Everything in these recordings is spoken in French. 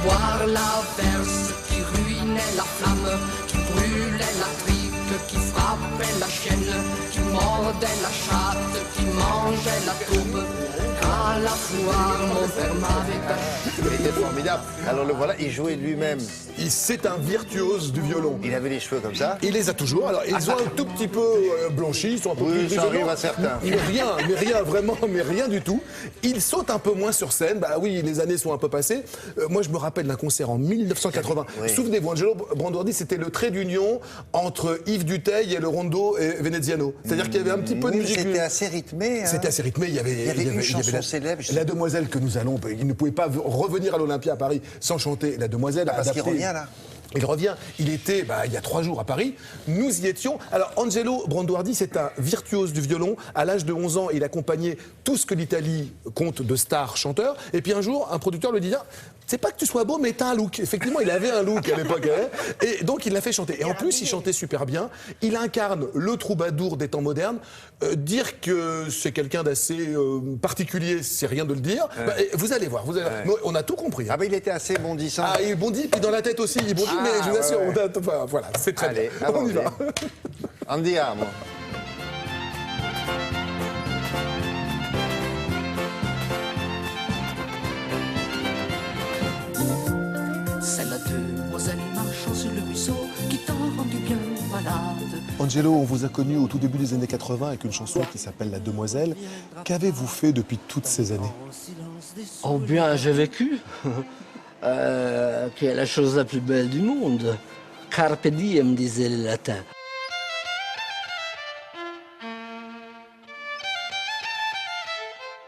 voir l'averse qui ruinait la flamme, qui brûlait la trique, qui frappait la chienne, qui mordait la chatte, qui mangeait la tourbe. À la foire, mon père m'avait caché. Il était formidable. Alors le voilà, il jouait lui-même. C'est un virtuose du violon. Il avait les cheveux comme ça. Il les a toujours. Alors, ils ont un tout petit peu blanchi, ils sont un peu Oui, plus ça arrive grisonnants. à certains. Mais rien, vraiment, mais rien du tout. Il saute un peu moins sur scène. Bah oui, les années sont un peu passées. Moi, je me rappelle d'un concert en 1980. Oui. Souvenez-vous, Angelo Branduardi, c'était le trait d'union entre Yves Duteil et le rondo et Veneziano. C'est-à-dire qu'il y avait un petit peu de musique. C'était assez rythmé. Hein. C'était assez rythmé. Il y avait une chanson célèbre. La demoiselle que nous allons. Il ne pouvait pas revenir à l'Olympia à Paris sans chanter La demoiselle. Parce qu'il adaptée. revient là. Il revient, il était il y a 3 jours à Paris, nous y étions. Alors Angelo Branduardi, c'est un virtuose du violon. À l'âge de 11 ans, il accompagnait tout ce que l'Italie compte de stars chanteurs. Et puis un jour, un producteur lui dit « C'est pas que tu sois beau, mais t'as un look ». Effectivement, il avait un look à l'époque. Et donc il l'a fait chanter. Et en plus, il chantait super bien. Il incarne le troubadour des temps modernes. Dire que c'est quelqu'un d'assez particulier, c'est rien de le dire. Vous allez voir, Mais on a tout compris. Ah ben il était assez bondissant. Ah, il bondit, puis dans la tête aussi, il bondit, mais je vous assure, voilà, c'est très Allez, bien. On y va. Andiamo. C'est la demoiselle marchant sur le ruisseau qui t'a rendu bien malade. Angelo, on vous a connu au tout début des années 80 avec une chanson qui s'appelle La Demoiselle. Qu'avez-vous fait depuis toutes ces années? Oh bien, j'ai vécu, qui est la chose la plus belle du monde. Carpe diem, disaient les latins.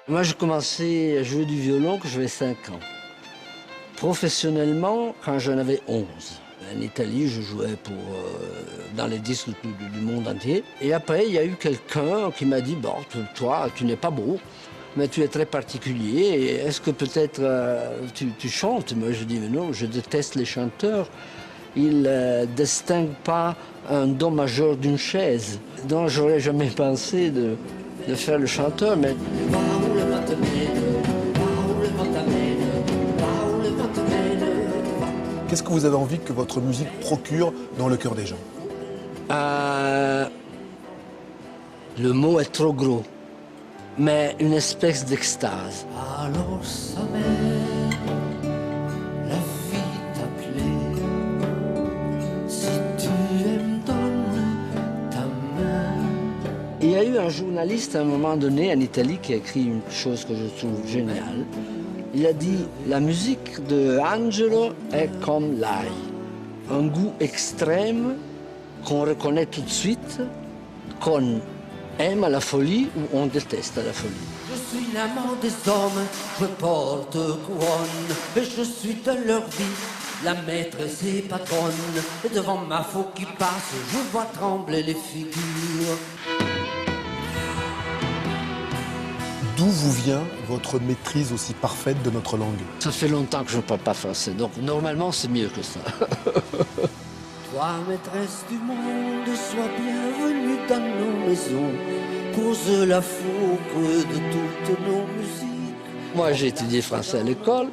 Moi, j'ai commencé à jouer du violon quand j'avais 5 ans. Professionnellement, quand j'en avais 11. En Italie, je jouais dans les disques du monde entier. Et après, il y a eu quelqu'un qui m'a dit « Bon, toi, tu n'es pas beau, mais tu es très particulier. Est-ce que peut-être tu chantes ?» Moi, je dis « Mais non, je déteste les chanteurs. Ils ne distinguent pas un do majeur d'une chaise. » Donc, j'aurais jamais pensé de faire le chanteur, mais... Qu'est-ce que vous avez envie que votre musique procure dans le cœur des gens? Le mot est trop gros, mais une espèce d'extase. Alors sa mère, la fille t'appelait. Si tu aimes, donne ta main. Il y a eu un journaliste à un moment donné en Italie qui a écrit une chose que je trouve géniale. Il a dit « La musique de Angelo est comme l'ail, un goût extrême qu'on reconnaît tout de suite, qu'on aime à la folie ou on déteste à la folie. » Je suis l'amant des hommes, je porte couronne, et je suis de leur vie la maîtresse et patronne. Et devant ma faux qui passe, je vois trembler les figures. D'où vous vient votre maîtrise aussi parfaite de notre langue? Ça fait longtemps que je ne parle pas français, donc normalement c'est mieux que ça. Toi, maîtresse du monde, sois bienvenue dans nos maisons. Cause la fougue de toutes nos musiques. Moi j'ai étudié français à l'école,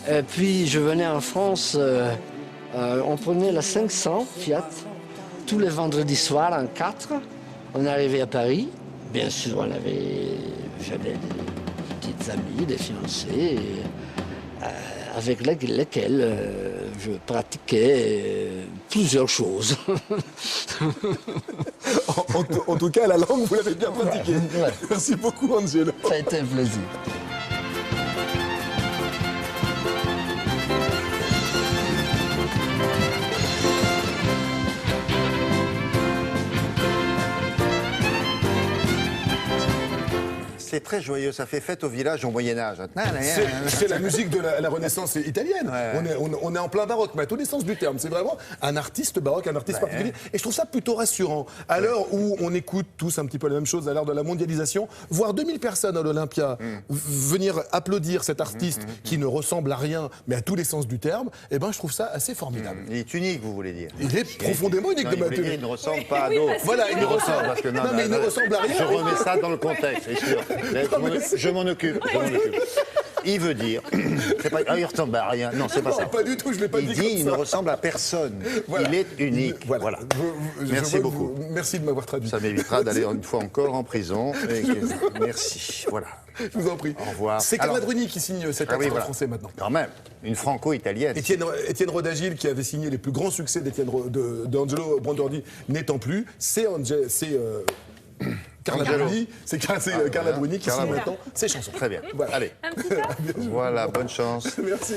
et puis je venais en France, on prenait la 500 Fiat, tous les vendredis soirs en 4. On arrivait à Paris, bien sûr j'avais des petites amies, des fiancées, avec lesquelles je pratiquais plusieurs choses. En tout cas, la langue, vous l'avez bien pratiquée. Ouais. Merci beaucoup, Angelo. Ça a été un plaisir. C'est très joyeux, ça fait fête au village au Moyen-Âge. C'est la musique de la Renaissance italienne. Ouais. On est en plein baroque, mais à tous les sens du terme. C'est vraiment un artiste baroque, un artiste particulier. Et je trouve ça plutôt rassurant. À l'heure où on écoute tous un petit peu la même chose, à l'heure de la mondialisation, voir 2000 personnes à l'Olympia venir applaudir cet artiste qui ne ressemble à rien, mais à tous les sens du terme, eh ben, je trouve ça assez formidable. Il est unique, vous voulez dire? Il est profondément unique de Mathieu. Il ne ressemble pas à d'autres. Voilà, il ne ressemble. Parce que Non, mais il ne ressemble à rien. Je remets ça dans le contexte, c'est sûr. Je m'en occupe. il veut dire. C'est pas, il ressemble à rien. Non, c'est pas Non, ça. pas du tout, je l'ai pas Il dit dit comme il ça. ne ressemble à personne. Voilà. Il est unique. Voilà. Merci beaucoup. Merci de m'avoir traduit. Ça m'évitera d'aller une fois encore en prison. Merci. Voilà. Je vous en prie. Au revoir. C'est Carla Alors- Bruni qui signe cet Ah texte oui, en voilà. français maintenant. Quand même, une franco-italienne. Étienne Rodagil, qui avait signé les plus grands succès d'Angelo Brandordi, n'étant plus, c'est Carla Angelo. Bruni, c'est Carla Bruni qui Carla signe Bruni. maintenant ses chansons. Très bien. Voilà. Allez. Voilà, bonne chance. Merci.